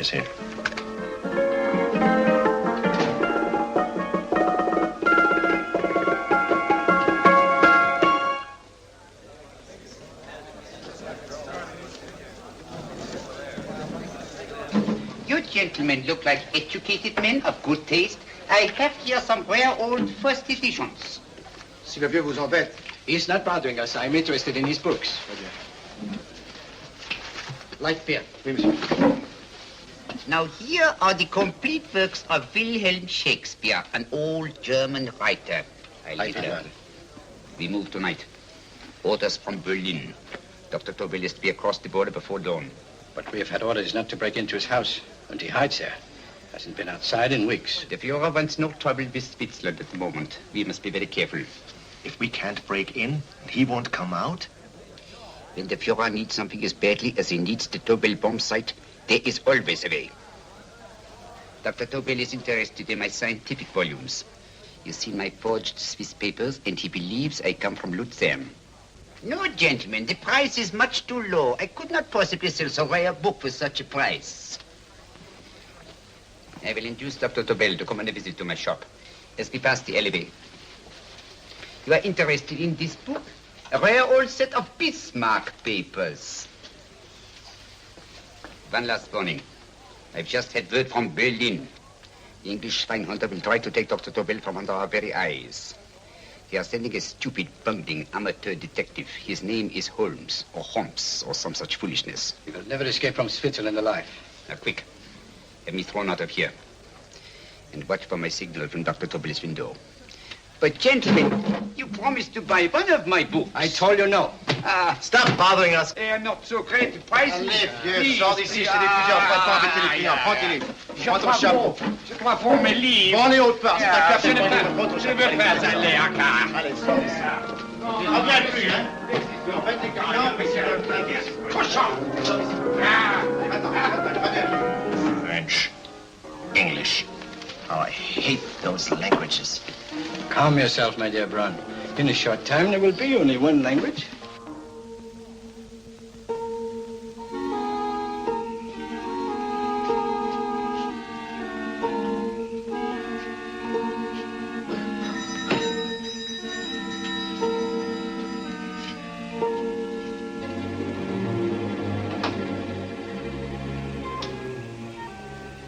Yes, sir. You gentlemen look like educated men of good taste. I have here some rare old first editions. Si le vieux vous embête. He's not bothering us. I'm interested in his books. Light beer. Oui, monsieur. Now here are the complete works of Wilhelm Shakespeare, an old German writer. We move tonight. Orders from Berlin. Dr. Tobel is to be across the border before dawn. But we have had orders not to break into his house, and he hides there. Hasn't been outside in weeks. The Führer wants no trouble with Switzerland at the moment. We must be very careful. If we can't break in, and he won't come out? When the Führer needs something as badly as he needs the Tobel bomb site, there is always a way. Dr. Tobel is interested in my scientific volumes. He's seen my forged Swiss papers, and he believes I come from Luzern. No, gentlemen, the price is much too low. I could not possibly sell so rare a book for such a price. I will induce Dr. Tobel to come on a visit to my shop as we pass the alleyway. You are interested in this book? A rare old set of Bismarck papers. One last warning. I've just had word from Berlin. The English Schweinhunter will try to take Dr. Tobel from under our very eyes. They are sending a stupid, bungling amateur detective. His name is Holmes, or some such foolishness. He will never escape from Switzerland alive. Now, quick. Have me thrown out of here. And watch for my signal from Dr. Tobel's window. But, gentlemen, you promised to buy one of my books. I told you no. Stop bothering us. They are not so great. The price Allez, is... vieux, sors d'ici, je t'ai dit plusieurs fois de pas embêter les clients. Prends tes livres. Prends ton chapeau. Je crois pour mes livres. Prends les hautes parts, c'est un café. Je ne veux pas aller à car. Allez, sors d'ici. Tu reviens plus, hein. En fait, les clients, mais c'est le Cochon. French, English. Oh, I hate those languages. Calm yourself, my dear Brown. In a short time, there will be only one language.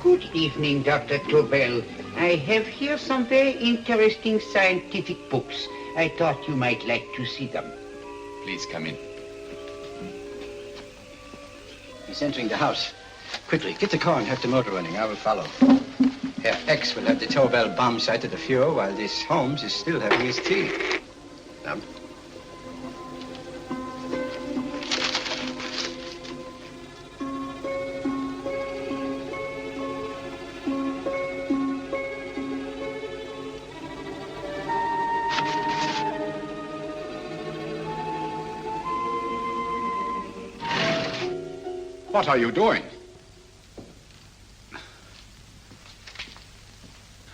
Good evening, Dr. Tobel. I have here some very interesting scientific books. I thought you might like to see them. Please come in. He's entering the house. Quickly, get the car and have the motor running. I will follow. Herr X will have the Tobel bomb site at the Führer while this Holmes is still having his tea. Now. What are you doing?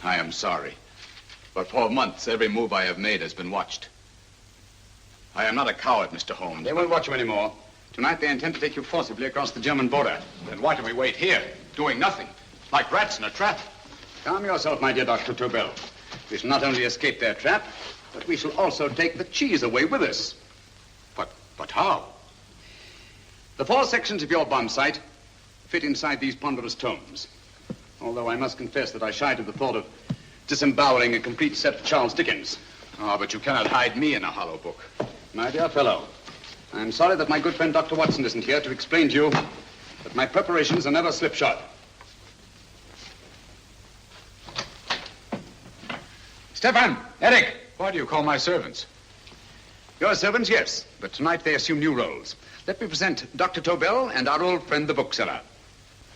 I am sorry, but for months every move I have made has been watched. I am not a coward, Mr. Holmes. They won't watch you anymore. Tonight they intend to take you forcibly across the German border. Then why do we wait here, doing nothing, like rats in a trap? Calm yourself, my dear Dr. Tobel. We shall not only escape their trap, but we shall also take the cheese away with us. But how? The four sections of your bomb site fit inside these ponderous tomes. Although I must confess that I shied at the thought of disemboweling a complete set of Charles Dickens. Ah, but you cannot hide me in a hollow book. My dear fellow, I'm sorry that my good friend Dr. Watson isn't here to explain to you that my preparations are never slipshod. Stefan! Eric! Why do you call my servants? Your servants, yes, but tonight they assume new roles. Let me present Dr. Tobel and our old friend, the bookseller.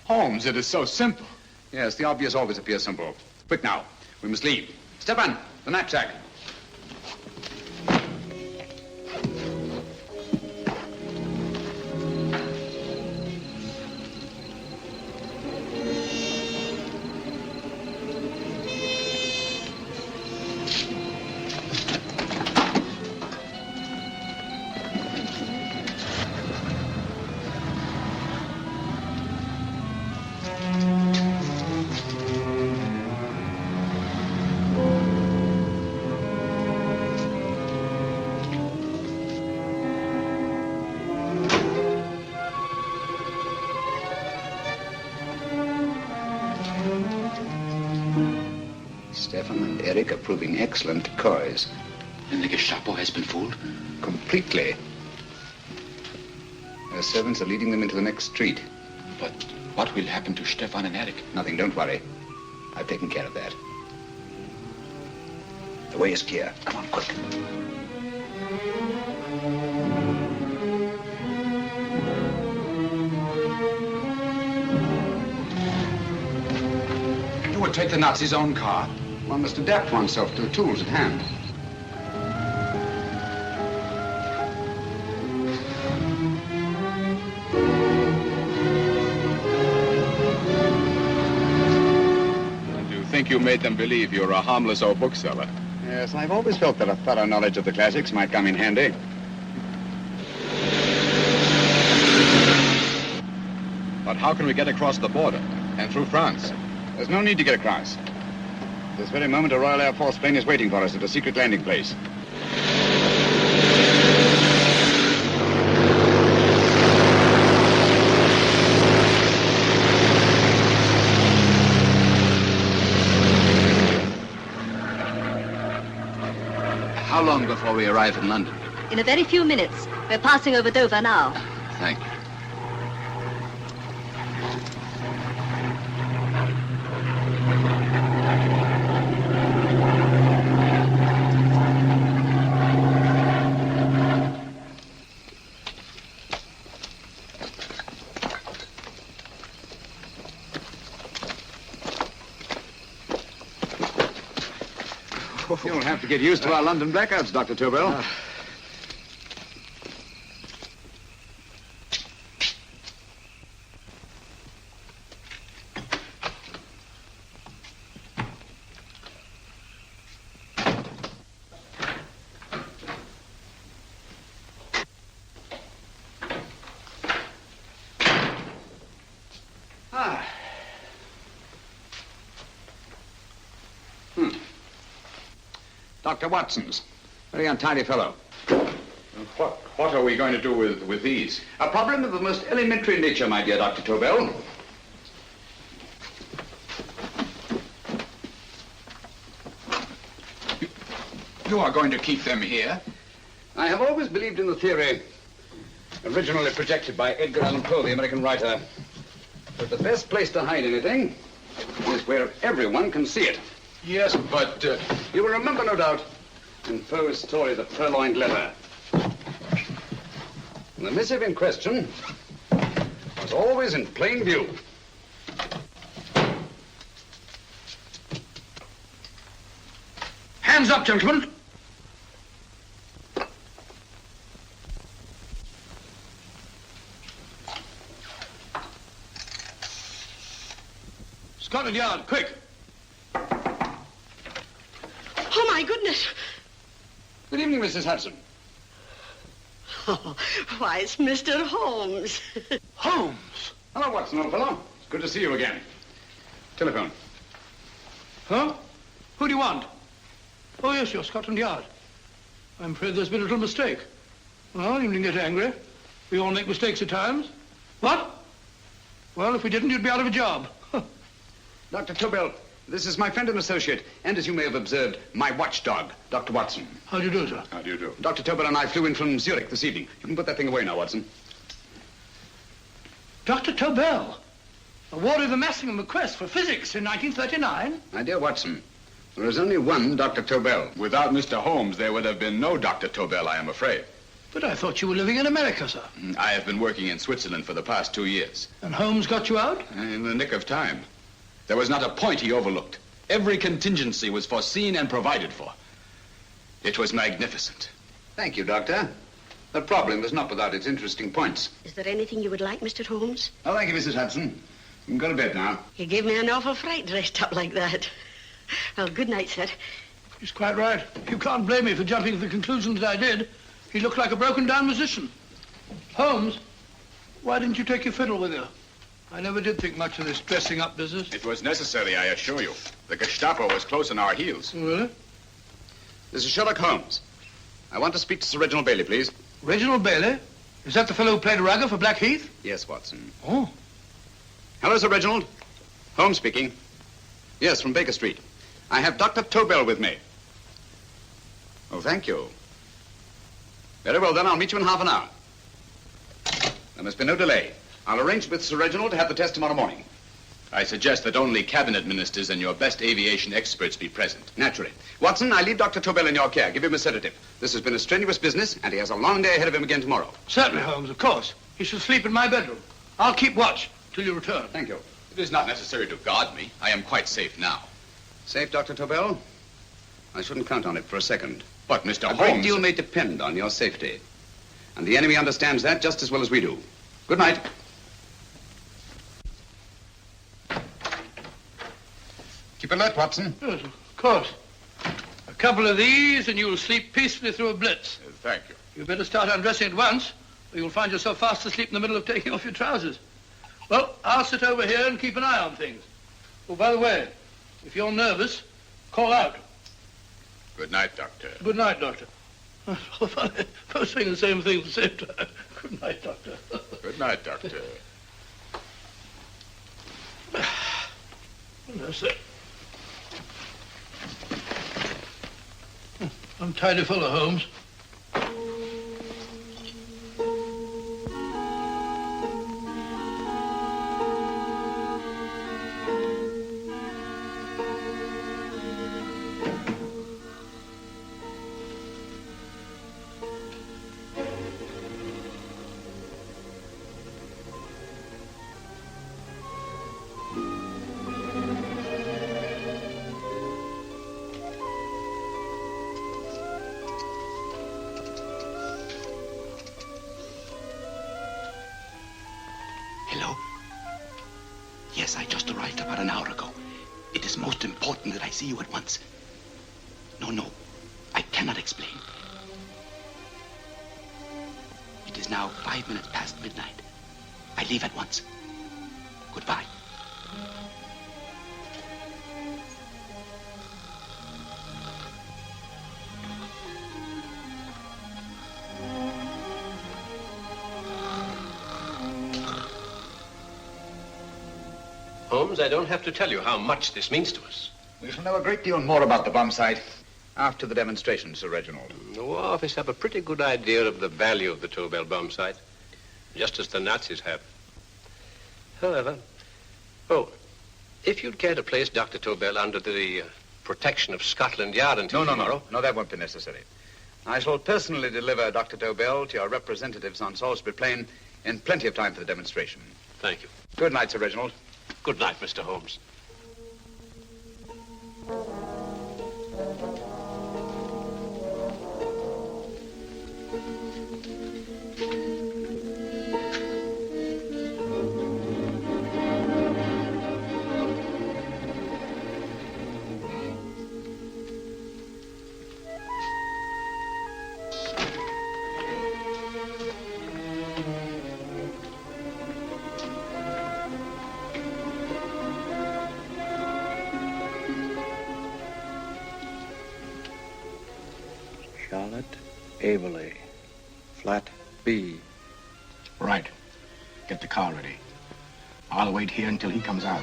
Holmes, it is so simple. Yes, the obvious always appears simple. Quick now, we must leave. Stefan, the knapsack. Stefan and Eric are proving excellent decoys. And the Gestapo has been fooled? Completely. Their servants are leading them into the next street. But what will happen to Stefan and Eric? Nothing, don't worry. I've taken care of that. The way is clear. Come on, quick. You would take the Nazis' own car? One must adapt oneself to the tools at hand. I think you made them believe you're a harmless old bookseller. Yes, I've always felt that a thorough knowledge of the classics might come in handy. But how can we get across the border and through France? There's no need to get across. At this very moment, a Royal Air Force plane is waiting for us at a secret landing place. How long before we arrive in London? In a very few minutes. We're passing over Dover now. Thank you. You'll have to get used to our London blackouts, Dr. Tobel. Dr. Watson's. Very untidy fellow. What are we going to do with these? A problem of the most elementary nature, my dear Dr. Tobel. You are going to keep them here? I have always believed in the theory, originally projected by Edgar Allan Poe, the American writer, that the best place to hide anything is where everyone can see it. Yes, but... You will remember, no doubt, in Poe's story, The Purloined Letter. The missive in question was always in plain view. Hands up, gentlemen. Scotland Yard, quick. Oh, my goodness. Good evening, Mrs. Hudson. Oh, why, it's Mr. Holmes. Holmes. Hello, Watson, old fellow. It's good to see you again. Telephone. Huh? Who do you want? Oh, yes, you're Scotland Yard. I'm afraid there's been a little mistake. Well, you needn't get angry. We all make mistakes at times. What? Well, if we didn't, you'd be out of a job. Dr. Tobel, this is my friend and associate, and as you may have observed, my watchdog, Dr. Watson. How do you do, sir? How do you do? Dr. Tobel and I flew in from Zurich this evening. You can put that thing away now, Watson. Dr. Tobel, awarded the Massingham Bequest for physics in 1939. My dear Watson, there is only one Dr. Tobel. Without Mr. Holmes, there would have been no Dr. Tobel, I am afraid. But I thought you were living in America, sir. I have been working in Switzerland for the past 2 years. And Holmes got you out? In the nick of time. There was not a point he overlooked. Every contingency was foreseen and provided for. It was magnificent. Thank you, Doctor. The problem was not without its interesting points. Is there anything you would like, Mr. Holmes? Oh, thank you, Mrs. Hudson. You can go to bed now. You gave me an awful fright dressed up like that. Well, good night, sir. He's quite right. You can't blame me for jumping to the conclusion that I did. He looked like a broken-down musician. Holmes, why didn't you take your fiddle with you? I never did think much of this dressing-up business. It was necessary, I assure you. The Gestapo was close on our heels. Really? This is Sherlock Holmes. I want to speak to Sir Reginald Bailey, please. Reginald Bailey? Is that the fellow who played Rugger for Blackheath? Yes, Watson. Oh. Hello, Sir Reginald. Holmes speaking. Yes, from Baker Street. I have Dr. Tobel with me. Oh, thank you. Very well, then. I'll meet you in half an hour. There must be no delay. I'll arrange with Sir Reginald to have the test tomorrow morning. I suggest that only cabinet ministers and your best aviation experts be present. Naturally. Watson, I leave Dr. Tobel in your care. Give him a sedative. This has been a strenuous business, and he has a long day ahead of him again tomorrow. Certainly, Holmes, of course. He shall sleep in my bedroom. I'll keep watch till you return. Thank you. It is not necessary to guard me. I am quite safe now. Safe, Dr. Tobel? I shouldn't count on it for a second. But, Mr. A great Holmes... deal may depend on your safety. And the enemy understands that just as well as we do. Good night. Keep alert, Watson. Yes, of course. A couple of these and you'll sleep peacefully through a blitz. Thank you. You'd better start undressing at once, or you'll find yourself fast asleep in the middle of taking off your trousers. Well, I'll sit over here and keep an eye on things. Oh, by the way, if you're nervous, call out. Good night, Doctor. Good night, Doctor. Oh, funny. Both saying the same thing at the same time. Good night, Doctor. Good night, Doctor. That's it. I'm tidy full of Holmes. Hello? Yes, I just arrived about an hour ago. It is most important that I see you at once. No, I cannot explain. It is now 5 minutes past midnight. I leave at once. Goodbye. Holmes, I don't have to tell you how much this means to us. We shall know a great deal more about the bomb site after the demonstration, Sir Reginald. The War Office have a pretty good idea of the value of the Tobel bomb site, just as the Nazis have. However, if you'd care to place Dr. Tobel under the protection of Scotland Yard until tomorrow... No, that won't be necessary. I shall personally deliver Dr. Tobel to your representatives on Salisbury Plain in plenty of time for the demonstration. Thank you. Good night, Sir Reginald. Good night, Mr. Holmes. Averley, flat B. Right. Get the car ready. I'll wait here until he comes out.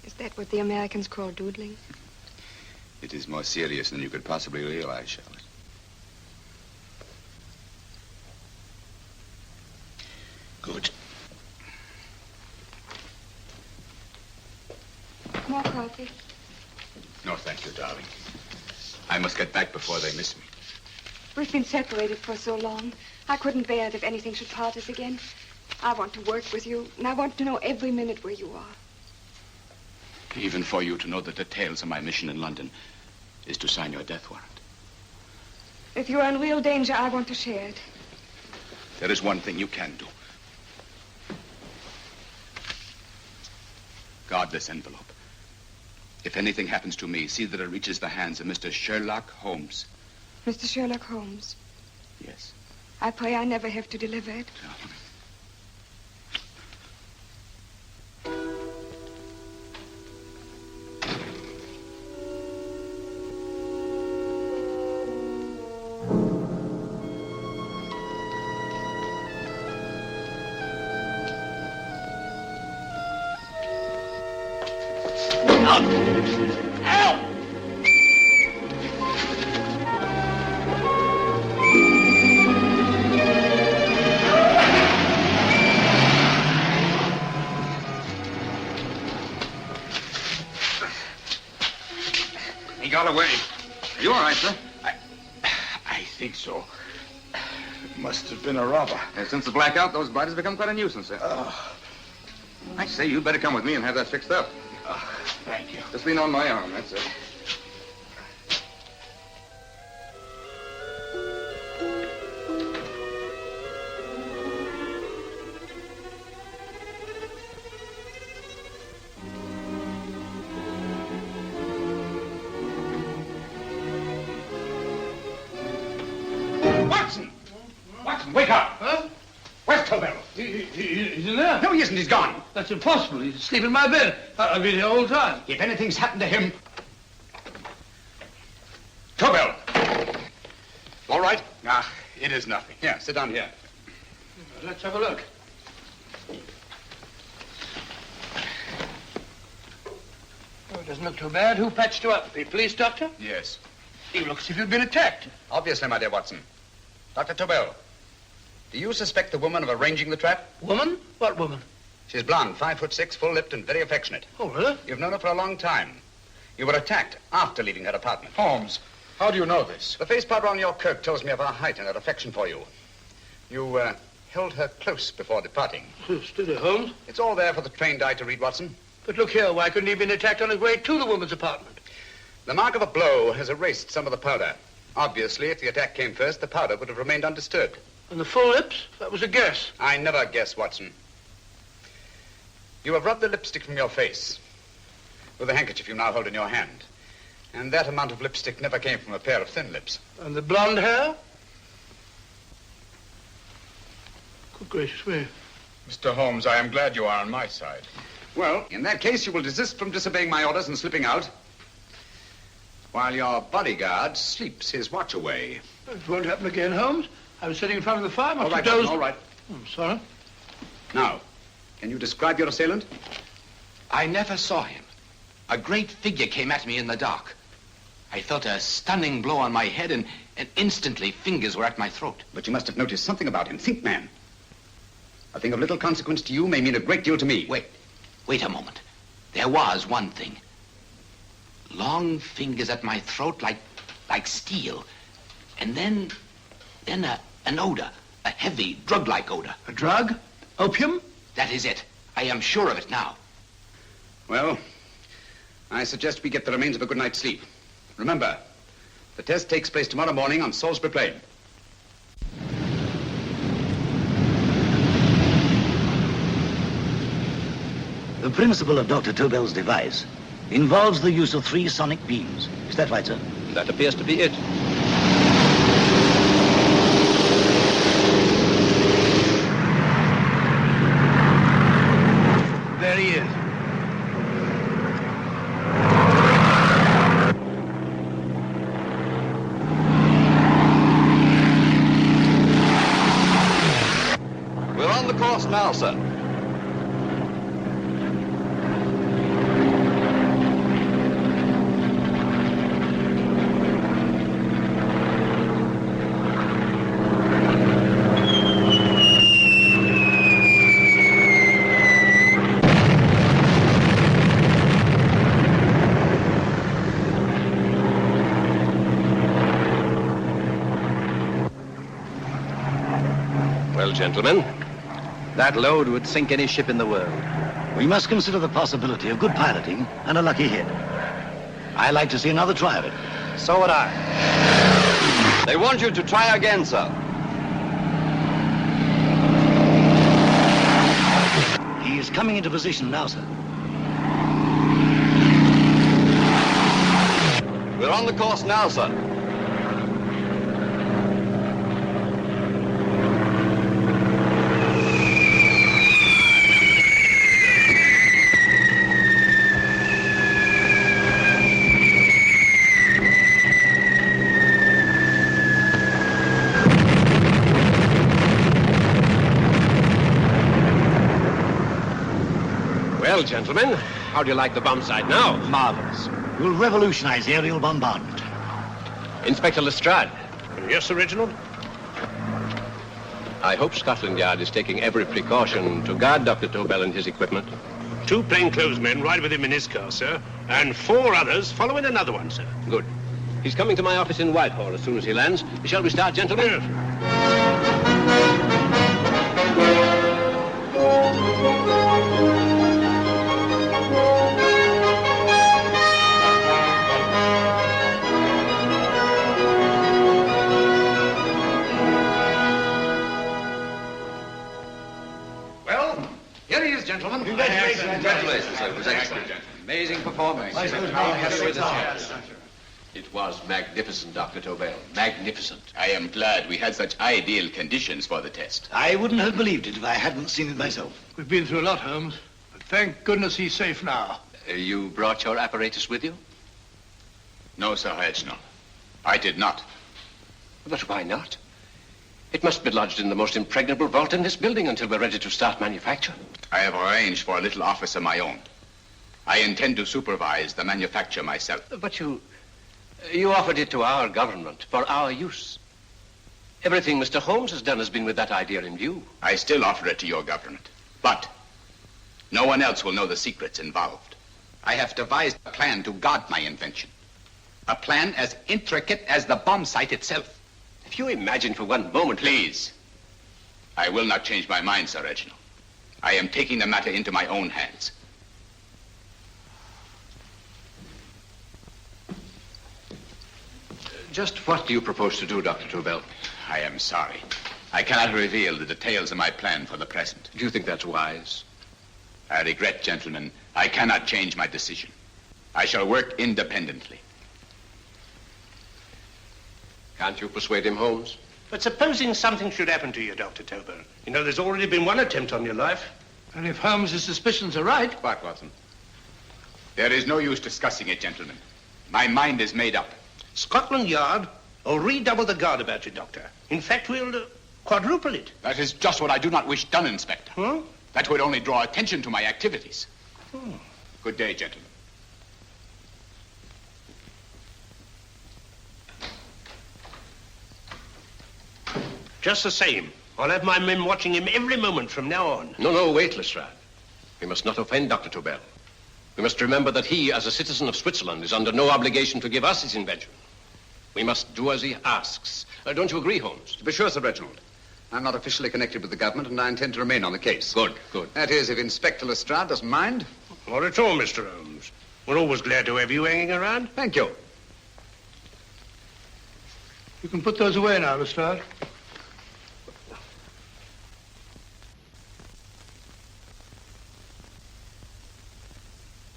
Is that what the Americans call doodling? It is more serious than you could possibly realize, Charlotte. Good. More coffee? No, thank you, darling. I must get back before they miss me. We've been separated for so long. I couldn't bear it if anything should part us again. I want to work with you, and I want to know every minute where you are. Even for you to know the details of my mission in London is to sign your death warrant. If you're in real danger, I want to share it. There is one thing you can do. Guard this envelope. If anything happens to me, see that it reaches the hands of Mr. Sherlock Holmes. Mr. Sherlock Holmes. Yes. I pray I never have to deliver it. out! Help! He got away. Are you all right, sir? I think so. Must have been a robber. Since the blackout, those biters become quite a nuisance, sir. I say, you'd better come with me and have that fixed up. Thank you. Just lean on my arm, that's it. Watson! Watson, wake up! Huh? Where's Tobel? He's in there. No, he isn't. He's gone. That's impossible. He's asleep in my bed. I've been here all the time. If anything's happened to him... Tobel! All right? It is nothing. Here, sit down here. Let's have a look. Oh, it doesn't look too bad. Who patched you up? The police doctor? Yes. You look as if you'd been attacked. Obviously, my dear Watson. Dr. Tobel, do you suspect the woman of arranging the trap? Woman? What woman? She's blonde, 5'6", full-lipped, and very affectionate. Oh, really? You've known her for a long time. You were attacked after leaving her apartment. Holmes, how do you know this? The face powder on your coat tells me of her height and her affection for you. You held her close before departing. Steady, Holmes. It's all there for the trained eye to read, Watson. But look here, why couldn't he have been attacked on his way to the woman's apartment? The mark of a blow has erased some of the powder. Obviously, if the attack came first, the powder would have remained undisturbed. And the full lips? That was a guess. I never guess, Watson. You have rubbed the lipstick from your face with the handkerchief you now hold in your hand. And that amount of lipstick never came from a pair of thin lips. And the blonde hair? Good gracious me. Mr. Holmes, I am glad you are on my side. Well, in that case, you will desist from disobeying my orders and slipping out while your bodyguard sleeps his watch away. It won't happen again, Holmes. I was sitting in front of the fire. All right, Watson, all right. I'm sorry. Now, can you describe your assailant? I never saw him. A great figure came at me in the dark. I felt a stunning blow on my head, and instantly fingers were at my throat. But you must have noticed something about him. Think, man. A thing of little consequence to you may mean a great deal to me. Wait a moment. There was one thing. Long fingers at my throat like steel. And then an odor, a heavy, drug-like odor. A drug? Opium? That is it. I am sure of it now. Well, I suggest we get the remains of a good night's sleep. Remember, the test takes place tomorrow morning on Salisbury Plain. The principle of Dr. Tobel's device involves the use of 3 sonic beams. Is that right, sir? That appears to be it. There he is. We're on the course now, sir. Well, gentlemen, That load would sink any ship in the world. We must consider the possibility of good piloting and a lucky hit. I like to see another try of it. So would I. They want you to try again, sir. He is coming into position now, sir. We're on the course now, sir. well, gentlemen, How do you like the bomb site now? Marvelous. We'll revolutionize aerial bombardment. Inspector Lestrade. Yes, Sir Reginald? I hope Scotland Yard is taking every precaution to guard Dr. Tobel and his equipment. 2 plainclothesmen ride with him in his car, sir, and 4 others follow in another one, sir. Good. He's coming to my office in Whitehall as soon as he lands. Shall we start, gentlemen? Yes. Well, here he is, gentlemen. Congratulations, sir. It was excellent. Amazing performance. It was magnificent, Dr. Tobel. Magnificent. I am glad we had such ideal conditions for the test. I wouldn't have believed it if I hadn't seen it myself. We've been through a lot, Holmes, but thank goodness he's safe now. You brought your apparatus with you? No, Sir Reginald. I did not. But why not? It must be lodged in the most impregnable vault in this building until we're ready to start manufacture. I have arranged for a little office of my own. I intend to supervise the manufacture myself. But you offered it to our government for our use. Everything Mr. Holmes has done has been with that idea in view. I still offer it to your government. But no one else will know the secrets involved. I have devised a plan to guard my invention. A plan as intricate as the bomb site itself. If you imagine for one moment... Please. I will not change my mind, Sir Reginald. I am taking the matter into my own hands. Just what do you propose to do, Dr. Tobel? I am sorry. I cannot reveal the details of my plan for the present. Do you think that's wise? I regret, gentlemen, I cannot change my decision. I shall work independently. Can't you persuade him, Holmes? But supposing something should happen to you, Dr. Tobel. You know, there's already been one attempt on your life. And if Holmes' suspicions are right... What, Watson? There is no use discussing it, gentlemen. My mind is made up. Scotland Yard will redouble the guard about you, Doctor. In fact, we'll quadruple it. That is just what I do not wish done, Inspector. Huh? That would only draw attention to my activities. Good day, gentlemen. Just the same, I'll have my men watching him every moment from now on. No, wait, Lestrade. We must not offend Dr. Tobel. We must remember that he, as a citizen of Switzerland, is under no obligation to give us his invention. We must do as he asks. Don't you agree, Holmes? To be sure, Sir Reginald. I'm not officially connected with the government, and I intend to remain on the case. Good. That is, if Inspector Lestrade doesn't mind. Not at all, Mr. Holmes. We're always glad to have you hanging around. Thank you. You can put those away now, Lestrade.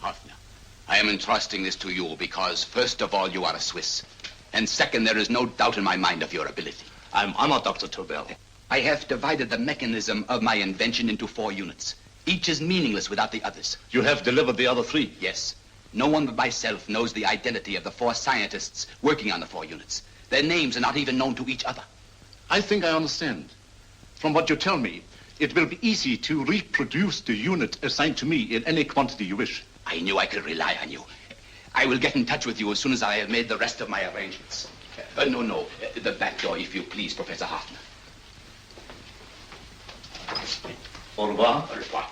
Hoffner, I am entrusting this to you because, first of all, you are a Swiss. And second, there is no doubt in my mind of your ability. I'm honored, Dr. Tobel. I have divided the mechanism of my invention into 4 units. Each is meaningless without the others. You have delivered the other 3? Yes. No one but myself knows the identity of the 4 scientists working on the 4 units. Their names are not even known to each other. I think I understand. From what you tell me, it will be easy to reproduce the unit assigned to me in any quantity you wish. I knew I could rely on you. I will get in touch with you as soon as I have made the rest of my arrangements. No. The back door, if you please, Professor Hoffner. Au revoir. Au revoir.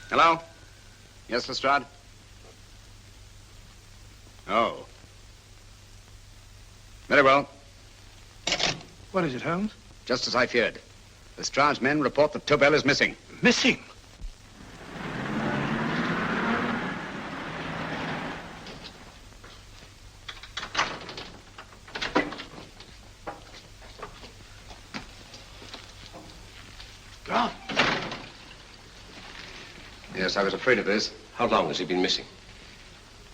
Hello? Yes, Lestrade? Oh. Very well. What is it, Holmes? Just as I feared. Lestrade's men report that Tobel is missing. Missing? Gone. Yes, I was afraid of this. How long has he been missing?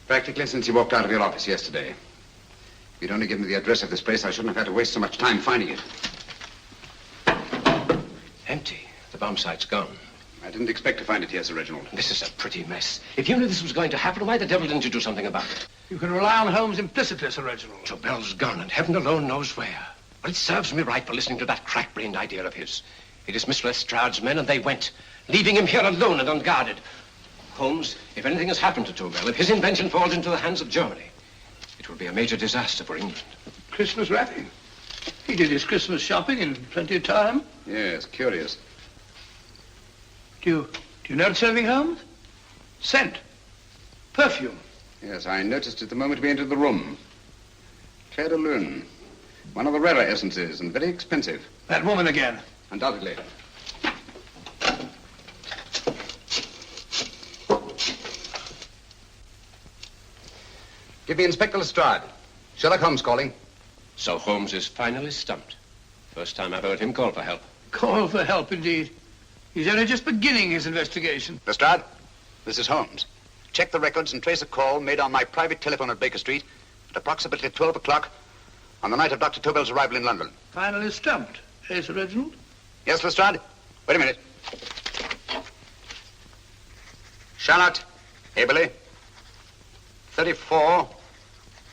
Practically since he walked out of your office yesterday. If you'd only given me the address of this place, I shouldn't have had to waste so much time finding it. Empty. The bomb site's gone. I didn't expect to find it here, Sir Reginald. This is a pretty mess. If you knew this was going to happen, why the devil didn't you do something about it? You can rely on Holmes implicitly, Sir Reginald. Tobel's gone, and heaven alone knows where. Well, it serves me right for listening to that crack-brained idea of his. He dismissed Lestrade's men and they went, leaving him here alone and unguarded. Holmes, if anything has happened to Tobel, if his invention falls into the hands of Germany, it will be a major disaster for England. Christmas wrapping. He did his Christmas shopping in plenty of time. Yes, curious. Do you notice anything, Holmes? Scent. Perfume. Yes, I noticed it the moment we entered the room. Claire de Lune. One of the rarer essences and very expensive. That woman again. Undoubtedly. Give me Inspector Lestrade. Sherlock Holmes calling. So Holmes is finally stumped. First time I've heard him call for help. Call for help, indeed. He's only just beginning his investigation. Lestrade, this is Holmes. Check the records and trace a call made on my private telephone at Baker Street at approximately 12 o'clock on the night of Dr. Tobel's arrival in London. Finally stumped. Eh, Sir Reginald? Yes, Lestrade? Wait a minute. Charlotte, Aberley, 34,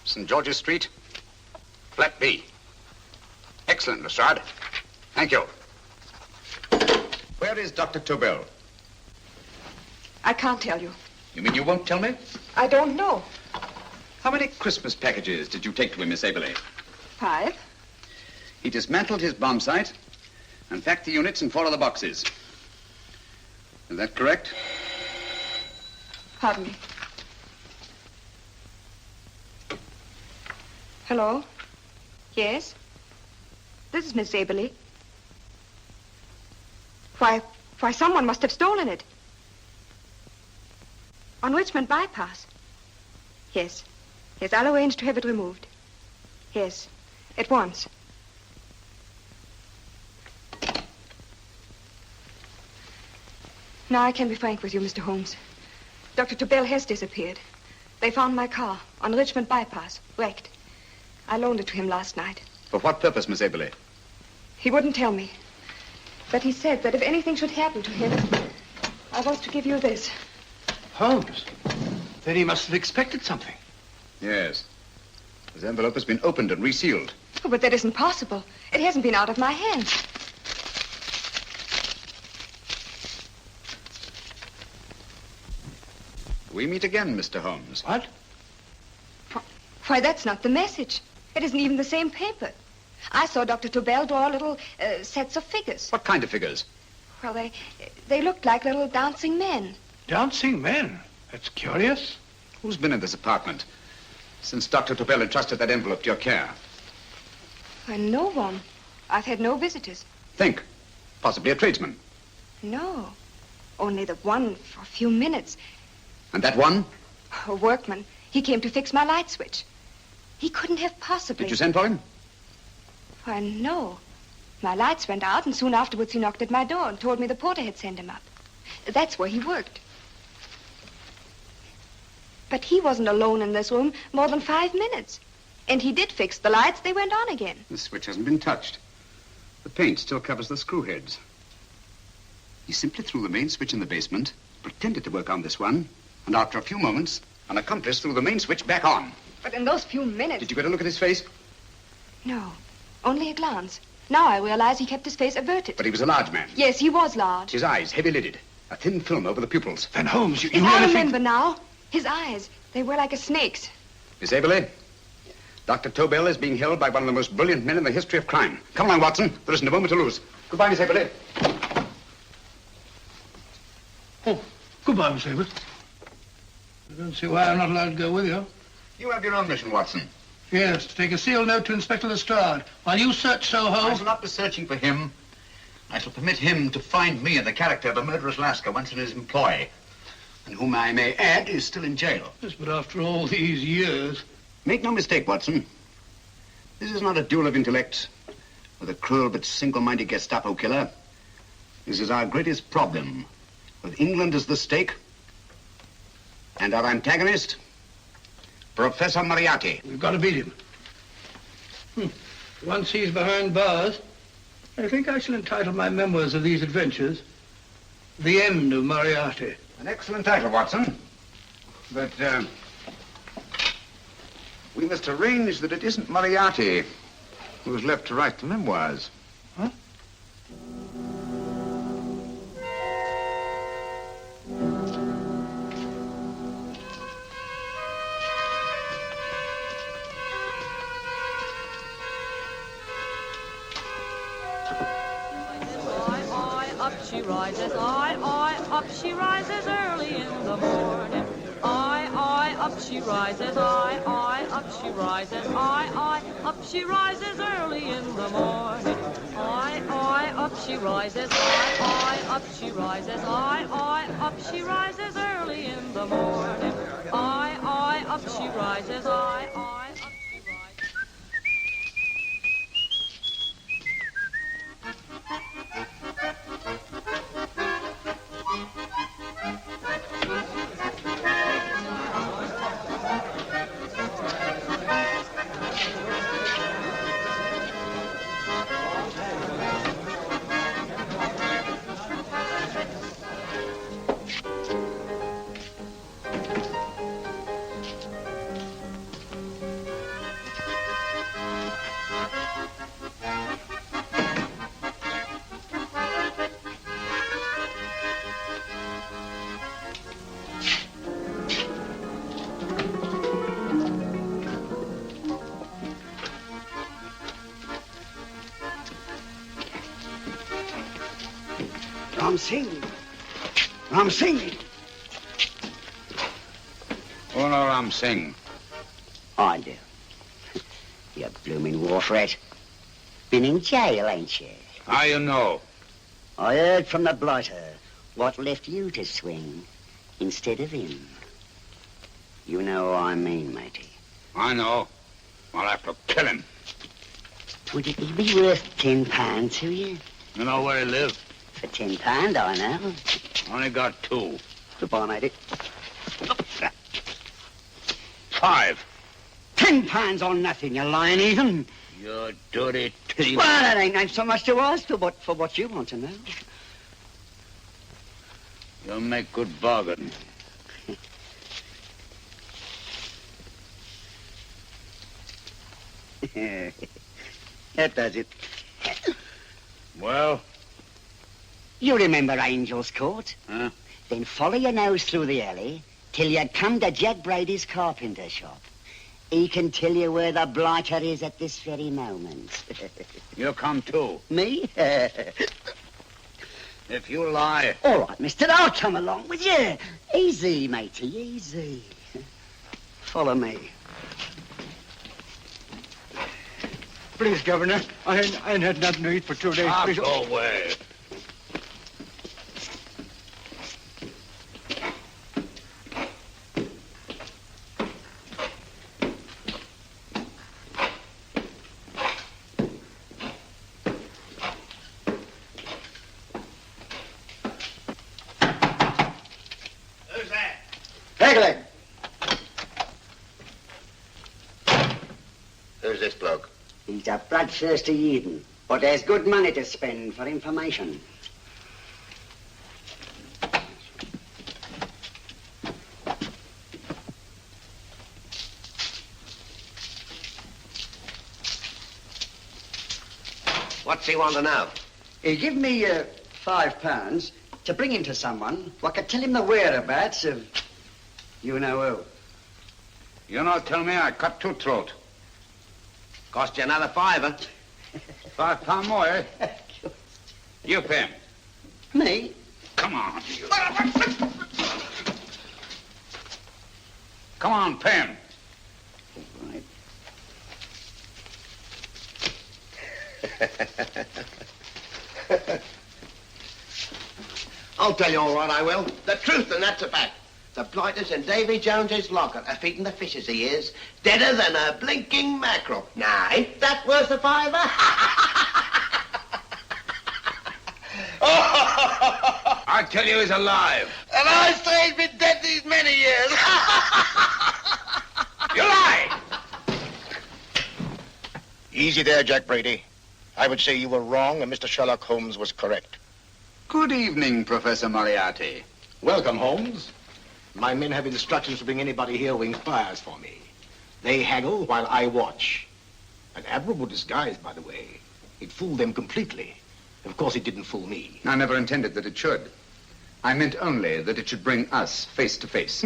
St. George's Street, flat B. Excellent, Lestrade. Thank you. Where is Dr. Tobel? I can't tell you. You mean you won't tell me? I don't know. How many Christmas packages did you take to him, Miss Aberley? 5. He dismantled his bomb site and packed the units in 4 of the boxes. Is that correct? Pardon me. Hello? Yes? This is Miss Aberley. Why, someone must have stolen it. On Richmond Bypass. Yes. Yes, I'll arrange to have it removed. Yes, at once. Now I can be frank with you, Mr. Holmes. Dr. Tobel has disappeared. They found my car on Richmond Bypass, wrecked. I loaned it to him last night. For what purpose, Miss Aberley? He wouldn't tell me. But he said that if anything should happen to him, I was to give you this. Holmes? Then he must have expected something. Yes. His envelope has been opened and resealed. Oh, but that isn't possible. It hasn't been out of my hands. We meet again, Mr. Holmes. What? Why, that's not the message. It isn't even the same paper. I saw Dr. Tobel draw little sets of figures. What kind of figures? Well, they looked like little dancing men. Dancing men? That's curious. Who's been in this apartment since Dr. Tobel entrusted that envelope to your care? Why, no one. I've had no visitors. Think. Possibly a tradesman. No. Only the one for a few minutes. And that one? A workman. He came to fix my light switch. He couldn't have possibly... Did you send for him? Why, no. My lights went out, and soon afterwards he knocked at my door and told me the porter had sent him up. That's where he worked. But he wasn't alone in this room more than 5 minutes. And he did fix the lights. They went on again. The switch hasn't been touched. The paint still covers the screw heads. He simply threw the main switch in the basement, pretended to work on this one, and after a few moments, an accomplice threw the main switch back on. But in those few minutes... Did you get a look at his face? No, only a glance. Now I realize he kept his face averted. But he was a large man. Yes, he was large. His eyes heavy-lidded, a thin film over the pupils. Van Holmes, you I really remember now. His eyes, they were like a snake's. Miss Aberley, Dr. Tobel is being held by one of the most brilliant men in the history of crime. Come along, Watson. There isn't a moment to lose. Goodbye, Miss Aberley. Oh, goodbye, Miss Aberley. I don't see why I'm not allowed to go with you. You have your own mission, Watson. Yes, to take a sealed note to Inspector Lestrade. While you search Soho... I shall not be searching for him. I shall permit him to find me in the character of a murderous Lascar once in his employ, and whom I may add is still in jail. Yes, but after all these years... Make no mistake, Watson. This is not a duel of intellects with a cruel but single-minded Gestapo killer. This is our greatest problem, with England as the stake, and our antagonist, Professor Moriarty. We've got to beat him. Once he's behind bars, I think I shall entitle my memoirs of these adventures, The End of Moriarty. An excellent title, Watson. But, we must arrange that it isn't Moriarty who's left to write the memoirs. Huh? she rises, I, up she rises early in the morning. I, up she rises, I, up she rises, I, up she rises early in the morning. I, up she rises, I, up she rises, I, up she rises early in the morning. I, up she rises, I, up she rises. Ram Singh. Oh, no, Ram Singh. I do. You blooming wharf rat. Been in jail, ain't you? How you know? I heard from the blighter what left you to swing instead of him. You know what I mean, matey. I know. I'll have to kill him. Would it be worth £10 to you? You know where he lives? For £10, I know. Only got 2. Goodbye, matey. 5. £10 on nothing, you lying heathen. You dirty thief. Well, that ain't so much to ask for what you want to know. You'll make good bargain. That does it. Well? You remember Angel's Court? Huh? Then follow your nose through the alley till you come to Jack Brady's carpenter shop. He can tell you where the blighter is at this very moment. You come too. Me? If you lie... All right, mister, I'll come along with you. Easy, matey, easy. Follow me. Please, Governor, I ain't had nothing to eat for 2 days. Please. Go away. Who's this bloke? He's a bloodthirsty heathen, but there's good money to spend for information. What's he want to know? He give me £5 to bring him to someone who could tell him the whereabouts of you know who. You not tell me I cut 2 throat. Cost you another £5. £5 more, eh? You pay him. Me? Come on, you. Come on, pay him. Right. I'll tell you all right, I will. The truth, and that's a fact. The blighters in Davy Jones's locker are feeding the fishes, he is. Deader than a blinking mackerel. Now, ain't that worth a £5? I tell you he's alive. And I say he's been dead these many years. You lie! Easy there, Jack Brady. I would say you were wrong and Mr. Sherlock Holmes was correct. Good evening, Professor Moriarty. Welcome, Holmes. My men have instructions to bring anybody here who inquires for me. They haggle while I watch. An admirable disguise, by the way. It fooled them completely. Of course, it didn't fool me. I never intended that it should. I meant only that it should bring us face to face.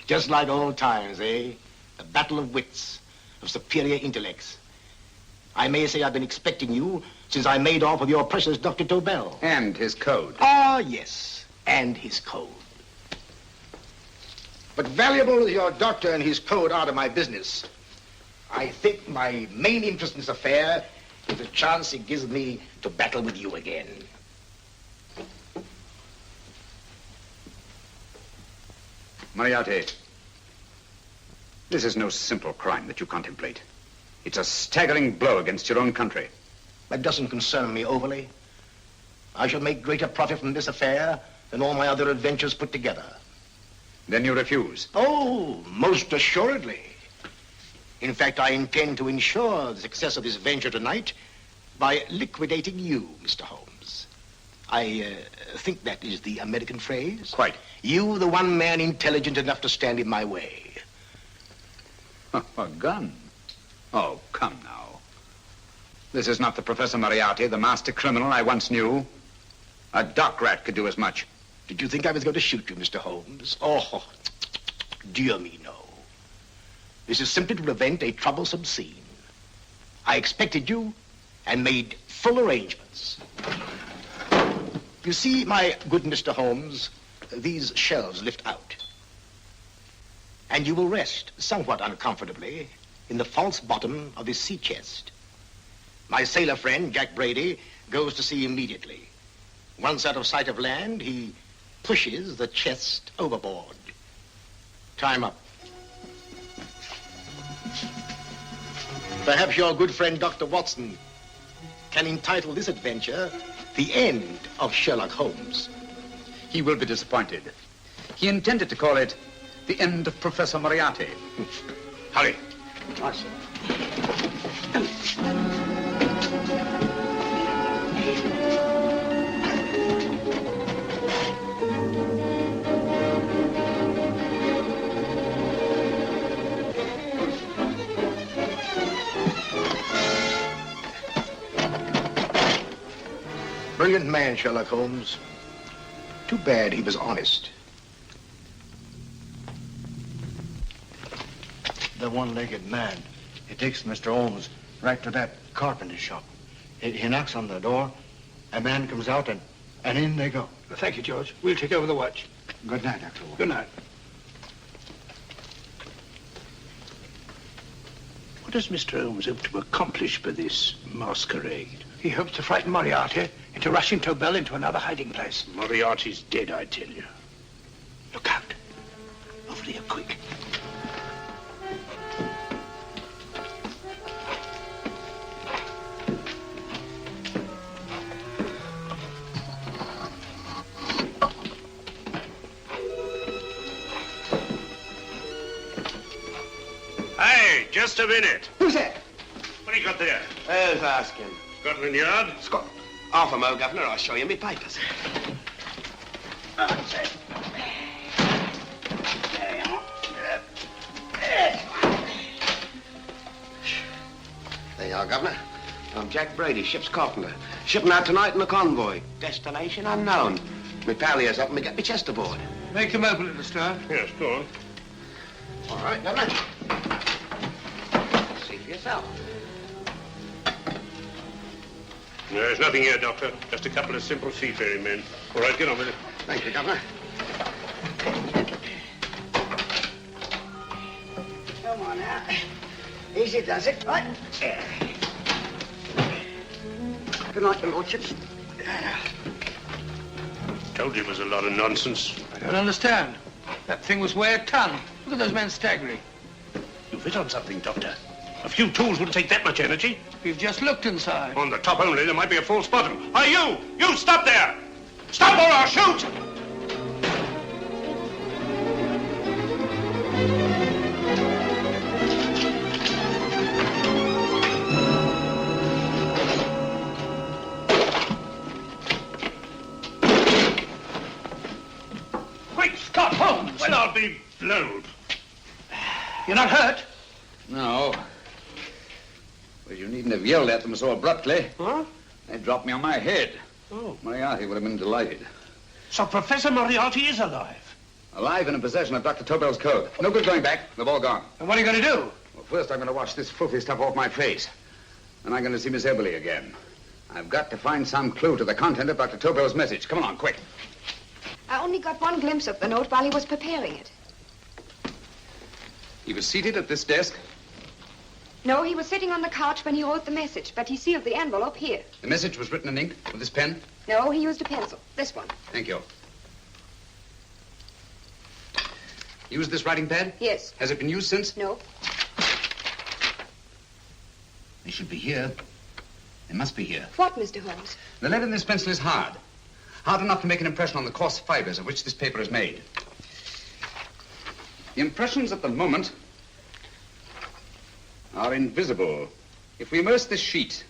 Just like old times, eh? A battle of wits, of superior intellects. I may say I've been expecting you since I made off with your precious Dr. Tobel. And his code. Ah, yes, and his code. But valuable as your doctor and his code are to my business, I think my main interest in this affair is the chance it gives me to battle with you again. Moriarty, this is no simple crime that you contemplate. It's a staggering blow against your own country. That doesn't concern me overly. I shall make greater profit from this affair than all my other adventures put together. Then you refuse? Oh, most assuredly. In fact, I intend to ensure the success of this venture tonight by liquidating you, Mr. Holmes. I think that is the American phrase. Quite. You, the one man intelligent enough to stand in my way. A gun? Oh, come now. This is not the Professor Moriarty, the master criminal I once knew. A dock rat could do as much. Did you think I was going to shoot you, Mr. Holmes? Oh, dear me, no. This is simply to prevent a troublesome scene. I expected you and made full arrangements. You see, my good Mr. Holmes, these shelves lift out. And you will rest somewhat uncomfortably in the false bottom of this sea chest. My sailor friend, Jack Brady, goes to sea immediately. Once out of sight of land, he pushes the chest overboard. Time up. Perhaps your good friend, Dr. Watson, can entitle this adventure The End of Sherlock Holmes. He will be disappointed. He intended to call it The End of Professor Moriarty. Hurry. Brilliant man, Sherlock Holmes. Too bad he was honest. The one-legged man. He takes Mr. Holmes right to that carpenter shop. He knocks on the door. A man comes out, and in they go. Thank you, George. We'll take over the watch. Good night, Dr. Holmes. Good night. What does Mr. Holmes hope to accomplish by this masquerade? He hopes to frighten Moriarty into rushing Tobel into another hiding place. Moriarty's dead, I tell you. Look out. Over here, quick. Hey, just a minute. Who's that? What do you got there? Who's asking? Scotland Yard? Scotland. Half a mo, Governor. I'll show you me papers. There you are, Governor. I'm Jack Brady, ship's carpenter. Shipping out tonight in a convoy. Destination unknown. My pal here's helping me get my chest aboard. Make him open it, Lestrade. Yes, go on. All right, Governor. See for yourself. There's nothing here, Doctor. Just a couple of simple seafaring men. All right, get on with it. Thank you, Governor. Come on now. Easy does it, right? Good night, your lordships. Told you it was a lot of nonsense. I don't understand. That thing was weigh a ton. Look at those men staggering. You've hit on something, Doctor. A few tools wouldn't take that much energy. We've just looked inside. On the top only, there might be a false bottom. Hey, you! You stop there! Stop or I'll shoot! Quick, Scott Holmes! Well, I'll be blowed. You're not hurt? No. Well, you needn't have yelled at them so abruptly. Huh? They dropped me on my head. Oh. Moriarty would have been delighted. So Professor Moriarty is alive? Alive and in possession of Dr. Tobel's code. No good going back. They've all gone. And what are you going to do? Well, first I'm going to wash this filthy stuff off my face. And I'm going to see Miss Eberly again. I've got to find some clue to the content of Dr. Tobel's message. Come on, quick. I only got one glimpse of the note while he was preparing it. He was seated at this desk. No, he was sitting on the couch when he wrote the message, but he sealed the envelope here. The message was written in ink with this pen? No, he used a pencil. This one. Thank you. Used this writing pad? Yes. Has it been used since? No. They should be here. They must be here. What, Mr. Holmes? The lead in this pencil is hard. Hard enough to make an impression on the coarse fibers of which this paper is made. The impressions at the moment are invisible. If we immerse this sheet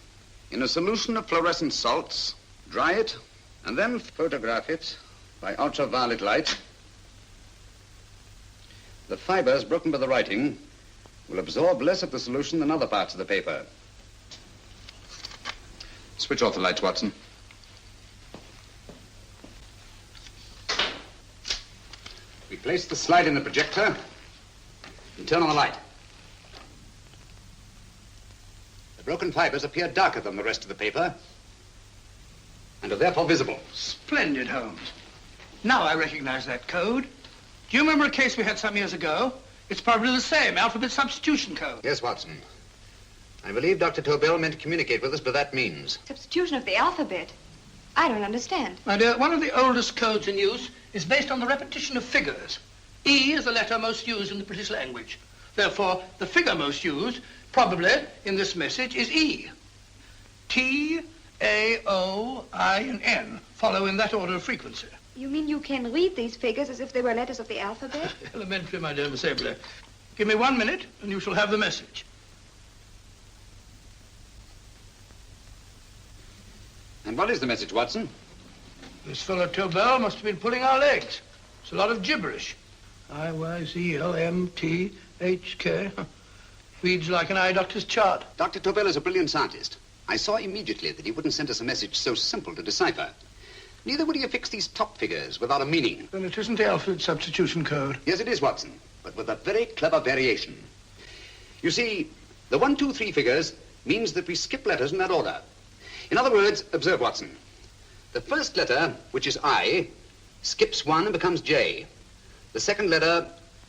in a solution of fluorescent salts, dry it, and then photograph it by ultraviolet light, the fibers broken by the writing will absorb less of the solution than other parts of the paper. Switch off the lights, Watson. We place the slide in the projector and turn on the light. The broken fibers appear darker than the rest of the paper and are therefore visible. Splendid, Holmes. Now I recognize that code. Do you remember a case we had some years ago? It's probably the same, alphabet substitution code. Yes, Watson. I believe Dr. Tobel meant to communicate with us by that means. Substitution of the alphabet? I don't understand. My dear, one of the oldest codes in use is based on the repetition of figures. E is the letter most used in the British language. Therefore, the figure most used, probably in this message, is E. T, A, O, I, and N follow in that order of frequency. You mean you can read these figures as if they were letters of the alphabet? Elementary, my dear Miss Eberly. Give me 1 minute, and you shall have the message. And what is the message, Watson? This fellow Tobel must have been pulling our legs. It's a lot of gibberish. I-Y-Z-L-M-T-H-K. Reads like an eye doctor's chart. Dr. Tobel is a brilliant scientist. I saw immediately that he wouldn't send us a message so simple to decipher. Neither would he have fixed these top figures without a meaning. Then it isn't the alphabet substitution code. Yes, it is, Watson, but with a very clever variation. You see, the 1, 2, 3 figures means that we skip letters in that order. In other words, observe, Watson. The first letter, which is I, skips 1 and becomes J. The second letter,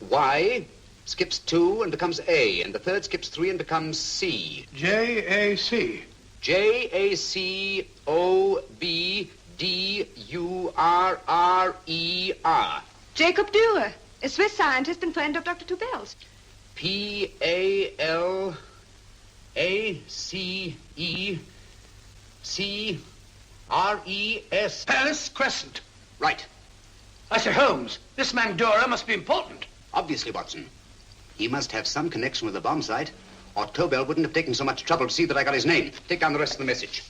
Y, skips 2 and becomes A. And the third skips 3 and becomes C. J-A-C. J-A-C-O-B-D-U-R-R-E-R. Jacob Dürer, a Swiss scientist and friend of Dr. Tobel's. P-A-L-A-C-E-C-R-E-S. Palace Crescent. Right. I say, Holmes, this man Dürer must be important. Obviously, Watson. He must have some connection with the bomb site, or Tobel wouldn't have taken so much trouble to see that I got his name. Take down the rest of the message.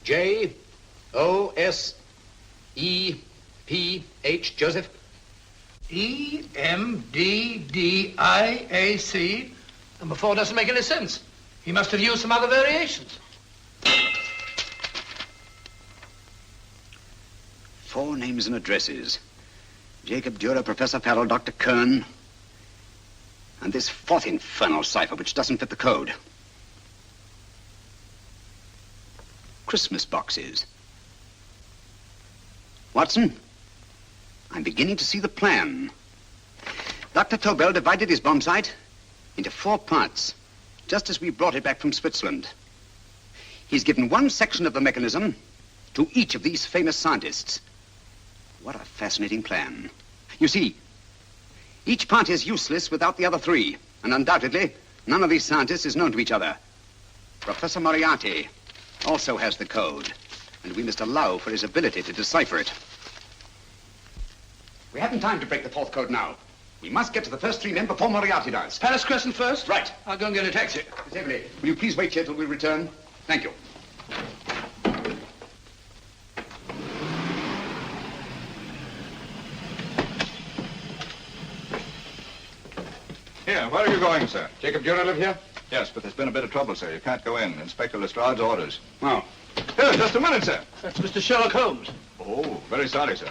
J-O-S-E-P-H, Joseph. E-M-D-D-I-A-C. Number 4 doesn't make any sense. He must have used some other variations. 4 names and addresses. Jacob Dürer, Professor Farrell, Dr. Kern, and this 4th infernal cipher, which doesn't fit the code. Christmas boxes. Watson, I'm beginning to see the plan. Dr. Tobel divided his bomb site into 4 parts, just as we brought it back from Switzerland. He's given one section of the mechanism to each of these famous scientists. What a fascinating plan. You see, each part is useless without the other 3, and undoubtedly, none of these scientists is known to each other. Professor Moriarty also has the code, and we must allow for his ability to decipher it. We haven't time to break the 4th code now. We must get to the first 3 men before Moriarty does. Palace Crescent first? Right. I'll go and get a taxi. Miss Eberly, will you please wait here till we return? Thank you. Here, where are you going, sir? Jacob Dürer live here? Yes, but there's been a bit of trouble, sir. You can't go in. Inspector Lestrade's orders. Oh. Here, just a minute, sir. That's Mr. Sherlock Holmes. Oh, very sorry, sir.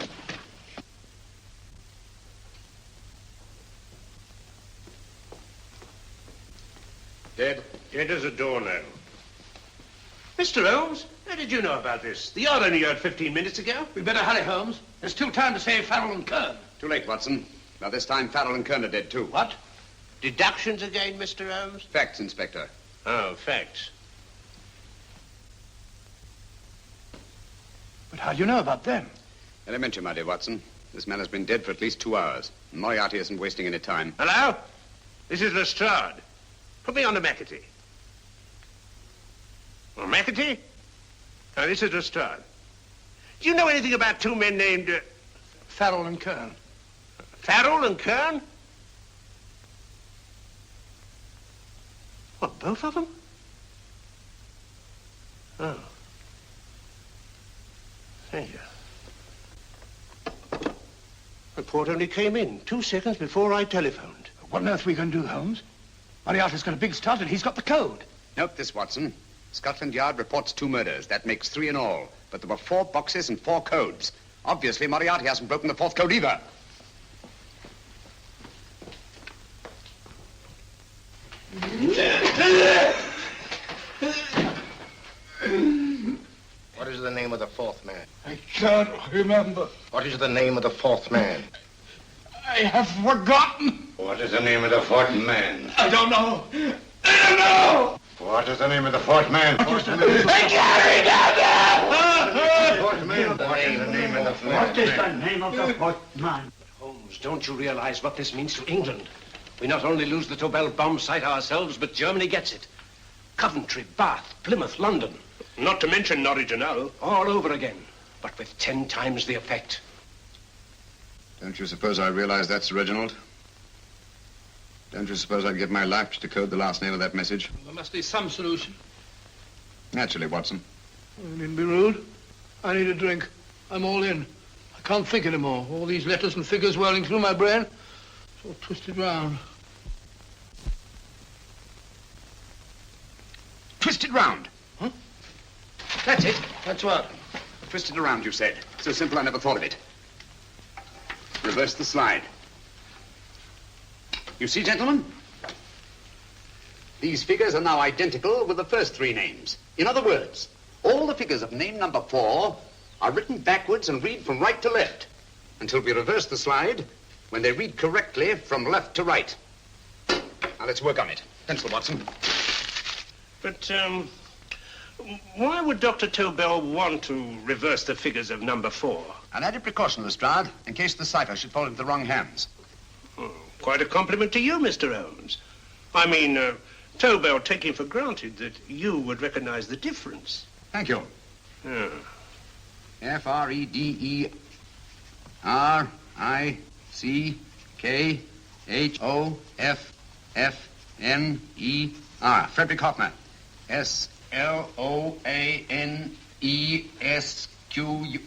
Dead? Dead as a doornail. Mr. Holmes, how did you know about this? The yard only heard 15 minutes ago. We better hurry, Holmes. There's still time to save Farrell and Kern. Too late, Watson. By this time, Farrell and Kern are dead, too. What? Deductions again, Mr. Holmes? Facts, Inspector. Oh, facts. But how do you know about them? Elementary, my dear Watson. This man has been dead for at least 2 hours. Moriarty isn't wasting any time. Hello? This is Lestrade. Put me on to McAtee. Oh, McAtee? Oh, this is Lestrade. Do you know anything about two men named... Farrell and Kern. Farrell and Kern? What, both of them? Oh. Thank you. Report only came in 2 seconds before I telephoned. What on earth are we going to do, Holmes? Moriarty's got a big start and he's got the code. Note this, Watson. Scotland Yard reports 2 murders. That makes 3 in all. But there were 4 boxes and 4 codes. Obviously, Moriarty hasn't broken the 4th code either. What is the name of the 4th man? I can't remember. What is the name of the 4th man? I have forgotten. What is the name of the 4th man? I don't know. I don't know. What is the name of the 4th man? I can't remember. 4th man. What is the name of the 4th man? What is the name of the 4th man? Holmes, don't you realize what this means to England? We not only lose the Tobel bomb site ourselves, but Germany gets it. Coventry, Bath, Plymouth, London. Not to mention Norwich and Hull. All over again, but with 10 times the effect. Don't you suppose I realize that's Reginald? Don't you suppose I'd give my life to decode the last name of that message? There must be some solution. Naturally, Watson. You needn't be rude. I need a drink. I'm all in. I can't think anymore. All these letters and figures whirling through my brain. It's all twisted round. Twisted round? Huh? That's it. That's what? Twisted around, you said. So simple I never thought of it. Reverse the slide. You see, gentlemen? These figures are now identical with the first 3 names. In other words, all the figures of name number 4 are written backwards and read from right to left until we reverse the slide when they read correctly from left to right. Now, let's work on it. Pencil, Watson. But, why would Dr. Tobel want to reverse the figures of number 4? An added precaution, Lestrade, in case the cipher should fall into the wrong hands. Quite a compliment to you, Mr. Holmes. I mean, Tobel taking for granted that you would recognize the difference. Thank you. F-R-E-D-E-R-I-C-K-H-O-F-F-N-E-R. Frederick Hoffner. S-L-O-A-N-E-S-Q-U.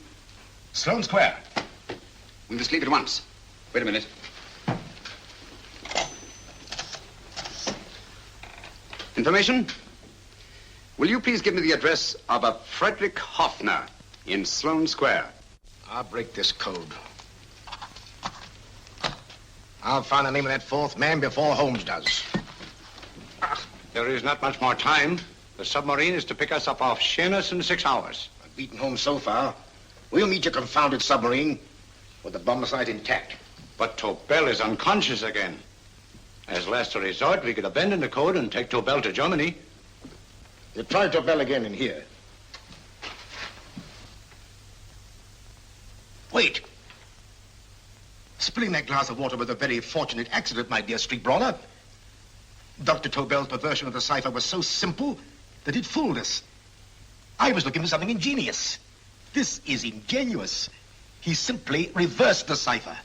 Sloane Square. We must leave at once. Wait a minute. Information? Will you please give me the address of a Frederick Hoffner in Sloane Square? I'll break this code. I'll find the name of that 4th man before Holmes does. There is not much more time. The submarine is to pick us up off Sheerness in 6 hours. I've beaten Holmes so far. We'll meet your confounded submarine with the bomb site intact. But Tobel is unconscious again. As last resort, we could abandon the code and take Tobel to Germany. You try Tobel again in here. Wait. Spilling that glass of water was a very fortunate accident, my dear street brawler. Dr. Tobel's perversion of the cipher was so simple that it fooled us. I was looking for something ingenious. This is ingenious. He simply reversed the cipher.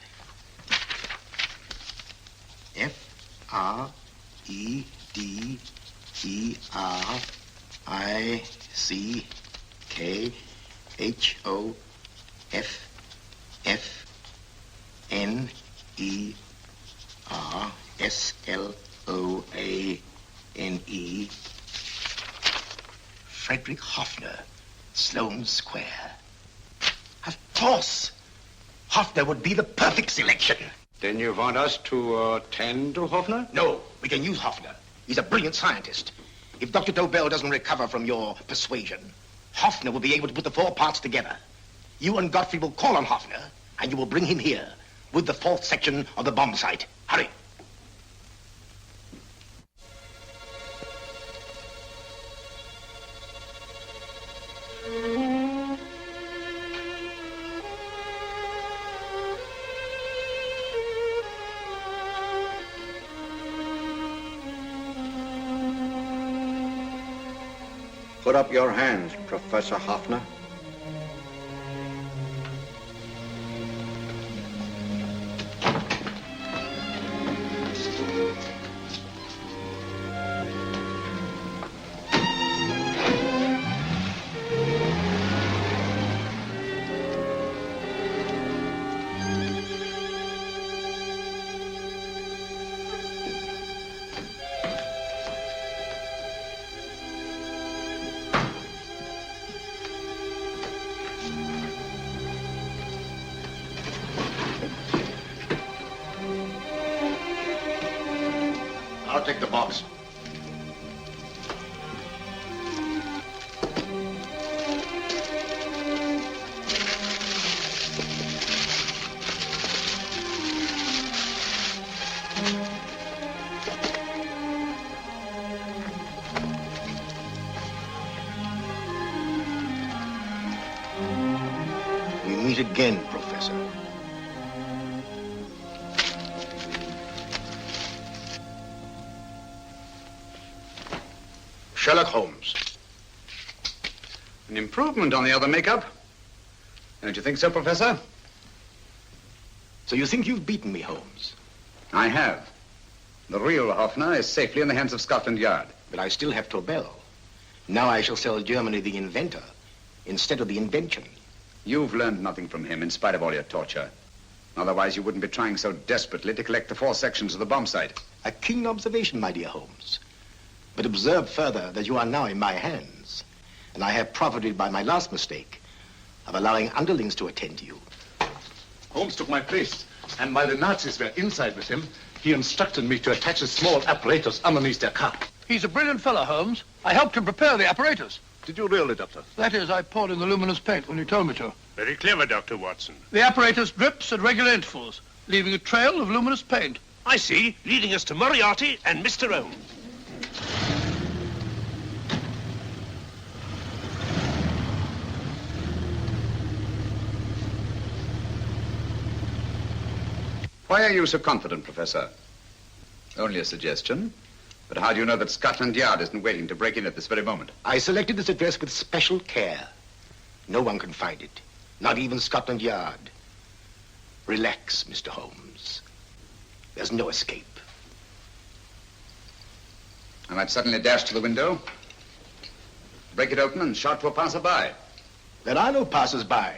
F-R-E-D-E-R-I-C-K-H-O-F-F-N-E-R-S-L-O-A-N-E. Frederick Hoffner, Sloane Square. Of course. Hoffner would be the perfect selection. Then you want us to attend to Hoffner? No, we can use Hoffner. He's a brilliant scientist. If Dr. Tobel doesn't recover from your persuasion, Hoffner will be able to put the 4 parts together. You and Godfrey will call on Hoffner, and you will bring him here with the 4th section of the bomb site. Hurry. Put up your hands, Professor Hoffner. I'll take the box. We meet again, Professor. Sherlock Holmes. An improvement on the other makeup. Don't you think so, Professor? So you think you've beaten me, Holmes? I have. The real Hoffner is safely in the hands of Scotland Yard. But I still have Tobel. Now I shall sell Germany the inventor instead of the invention. You've learned nothing from him in spite of all your torture. Otherwise, you wouldn't be trying so desperately to collect the 4 sections of the bomb site. A keen observation, my dear Holmes. But observe further that you are now in my hands, and I have profited by my last mistake of allowing underlings to attend to you. Holmes took my place, and while the Nazis were inside with him, he instructed me to attach a small apparatus underneath their car. He's a brilliant fellow, Holmes. I helped him prepare the apparatus. Did you really, Doctor? That is, I poured in the luminous paint when you told me to. Very clever, Dr. Watson. The apparatus drips at regular intervals, leaving a trail of luminous paint. I see, leading us to Moriarty and Mr. Holmes. Why are you so confident, Professor? Only a suggestion. But how do you know that Scotland Yard isn't waiting to break in at this very moment? I selected this address with special care. No one can find it, not even Scotland Yard. Relax, Mr. Holmes. There's no escape. I might suddenly dash to the window, break it open, and shout to a passerby. There are no passers-by.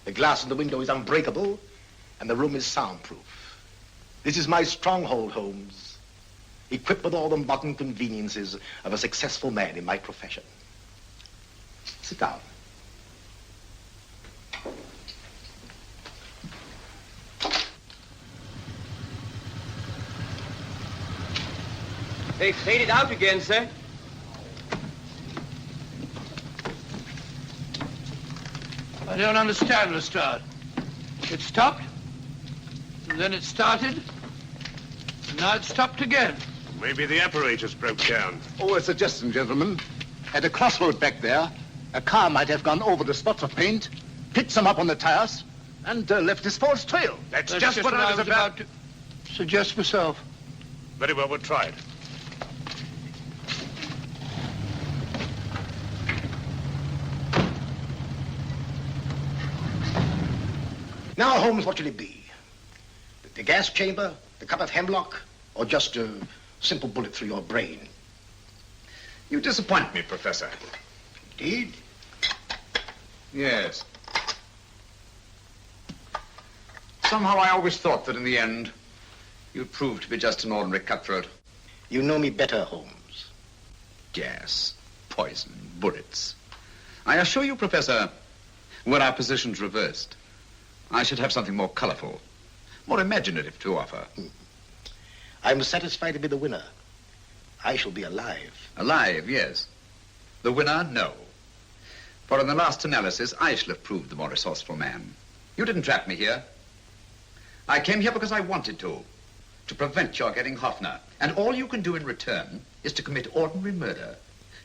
The glass in the window is unbreakable, and the room is soundproof. This is my stronghold, Holmes, equipped with all the modern conveniences of a successful man in my profession. Sit down. They faded out again, sir. I don't understand, Lestrade. It stopped, and then it started, and now it stopped again. Maybe the apparatus broke down. Oh, a suggestion, gentlemen. At a crossroad back there, a car might have gone over the spots of paint, picked some up on the tires, and left this false trail. That's just what I was about to suggest myself. Very well, we'll try it. Now, Holmes, what should it be? The gas chamber, the cup of hemlock, or just a simple bullet through your brain? You disappoint me, Professor. Indeed? Yes. Somehow I always thought that in the end, you'd prove to be just an ordinary cutthroat. You know me better, Holmes. Gas, poison, bullets. I assure you, Professor, were our positions reversed, I should have something more colorful, more imaginative to offer. I'm satisfied to be the winner. I shall be alive. Alive, yes. The winner, no. For in the last analysis, I shall have proved the more resourceful man. You didn't trap me here. I came here because I wanted to prevent your getting Hoffner. And all you can do in return is to commit ordinary murder,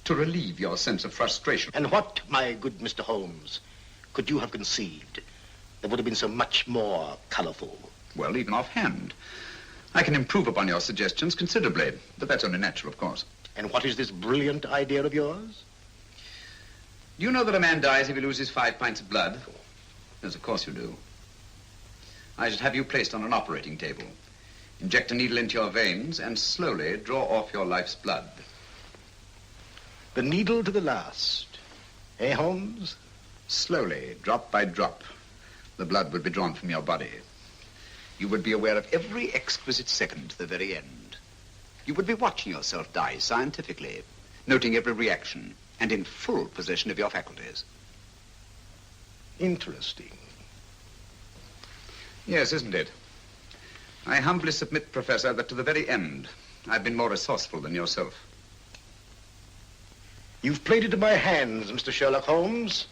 to relieve your sense of frustration. And what, my good Mr. Holmes, could you have conceived that would have been so much more colorful? Well, even offhand, I can improve upon your suggestions considerably, but that's only natural, of course. And what is this brilliant idea of yours? Do you know that a man dies if he loses 5 pints of blood? Yes, of course you do. I should have you placed on an operating table. Inject a needle into your veins and slowly draw off your life's blood. The needle to the last. Eh, Holmes? Slowly, drop by drop, the blood would be drawn from your body. You would be aware of every exquisite second to the very end. You would be watching yourself die scientifically, noting every reaction, and in full possession of your faculties. Interesting. Yes, isn't it? I humbly submit, Professor, that to the very end, I've been more resourceful than yourself. You've played into my hands, Mr. Sherlock Holmes.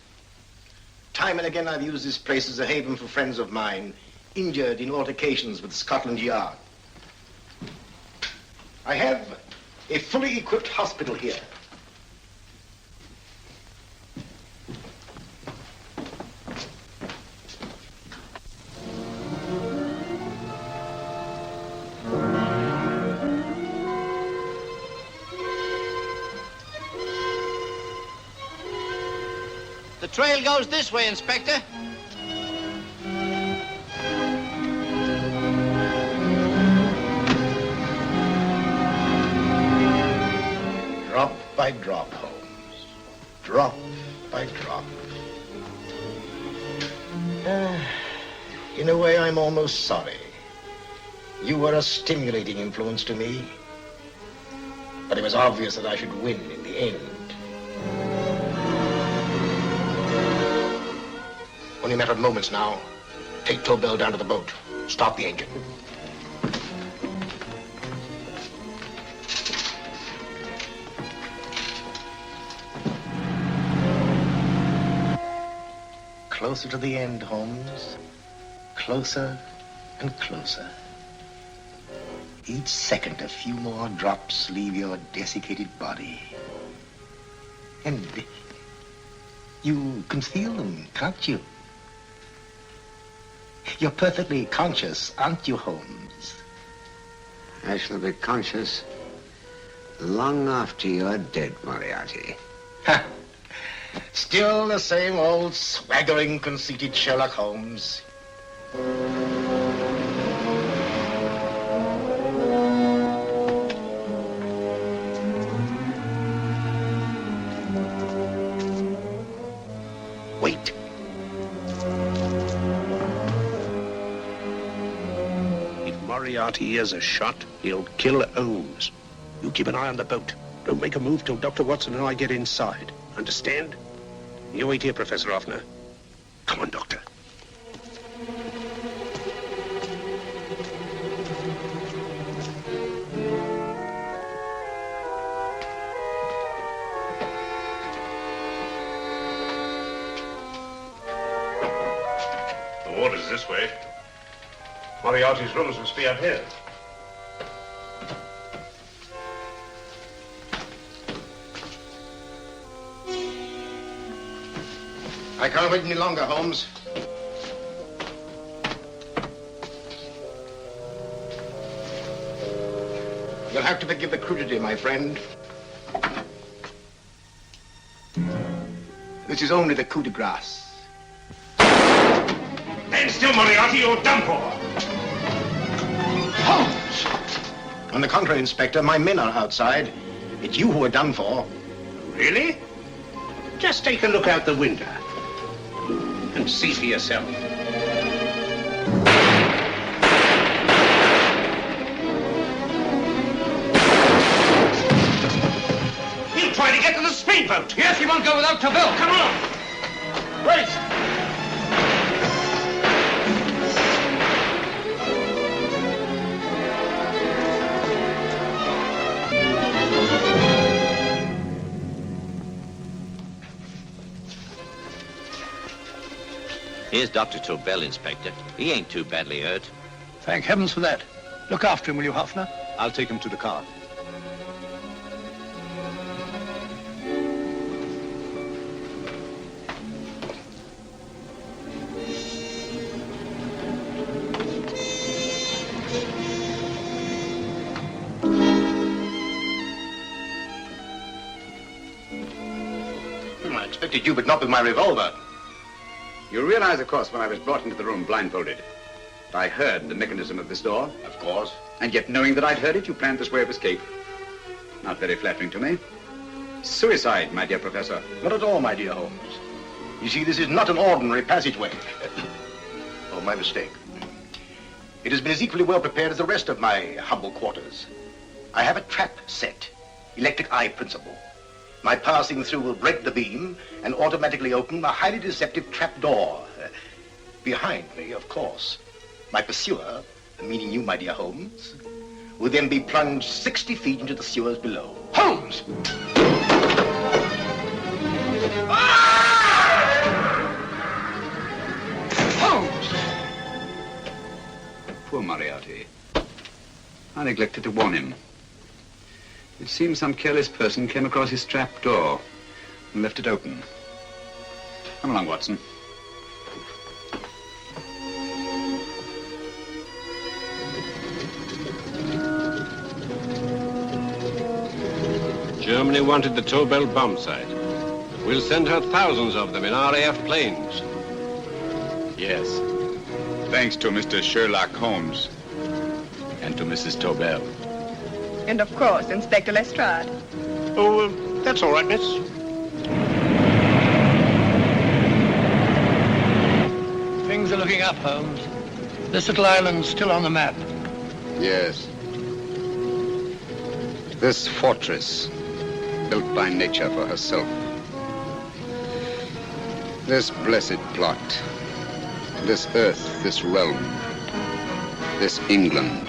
Time and again I've used this place as a haven for friends of mine, injured in altercations with Scotland Yard. I have a fully equipped hospital here. The trail goes this way, Inspector. Drop by drop, Holmes. Drop by drop. In a way, I'm almost sorry. You were a stimulating influence to me. But it was obvious that I should win in the end. Only a matter of moments now. Take Tobel down to the boat. Stop the engine. Closer to the end, Holmes. Closer and closer. Each second, a few more drops leave your desiccated body. And you can feel them, can't you? You're perfectly conscious, aren't you, Holmes? I shall be conscious long after you're dead, Moriarty. Ha! Still the same old swaggering, conceited Sherlock Holmes. Wait. If Moriarty hears a shot, he'll kill Holmes. You keep an eye on the boat. Don't make a move till Dr. Watson and I get inside. Understand? You wait here, Professor Hoffner. Come on, Doctor. The water's this way. Moriarty's rooms must be up here. I can't wait any longer, Holmes. You'll have to forgive the crudity, my friend. This is only the coup de grace. Stand still, Moriarty, you're done for. Holmes! On the contrary, Inspector, my men are outside. It's you who are done for. Really? Just take a look out the window and see for yourself. He'll try to get to the speedboat. Yes, he won't go without Tobel. Come on. Wait. Here's Dr. Tobel, Inspector. He ain't too badly hurt. Thank heavens for that. Look after him, will you, Hoffner? I'll take him to the car. I expected you, but not with my revolver. You realize, of course, when I was brought into the room blindfolded, I heard the mechanism of this door. Of course. And yet, knowing that I'd heard it, you planned this way of escape. Not very flattering to me. Suicide, my dear Professor. Not at all, my dear Holmes. You see, this is not an ordinary passageway. Oh, my mistake. It has been as equally well prepared as the rest of my humble quarters. I have a trap set, electric eye principle. My passing through will break the beam and automatically open a highly deceptive trap door. Behind me, of course, my pursuer, meaning you, my dear Holmes, will then be plunged 60 feet into the sewers below. Holmes! Holmes! Poor Moriarty. I neglected to warn him. It seems some careless person came across his trap door and left it open. Come along, Watson. Germany wanted the Tobel bomb site. We'll send her thousands of them in RAF planes. Yes. Thanks to Mr. Sherlock Holmes and to Mrs. Tobel. And of course, Inspector Lestrade. Oh, that's all right, miss. Things are looking up, Holmes. This little island's still on the map. Yes. This fortress, built by nature for herself. This blessed plot. This earth, this realm. This England.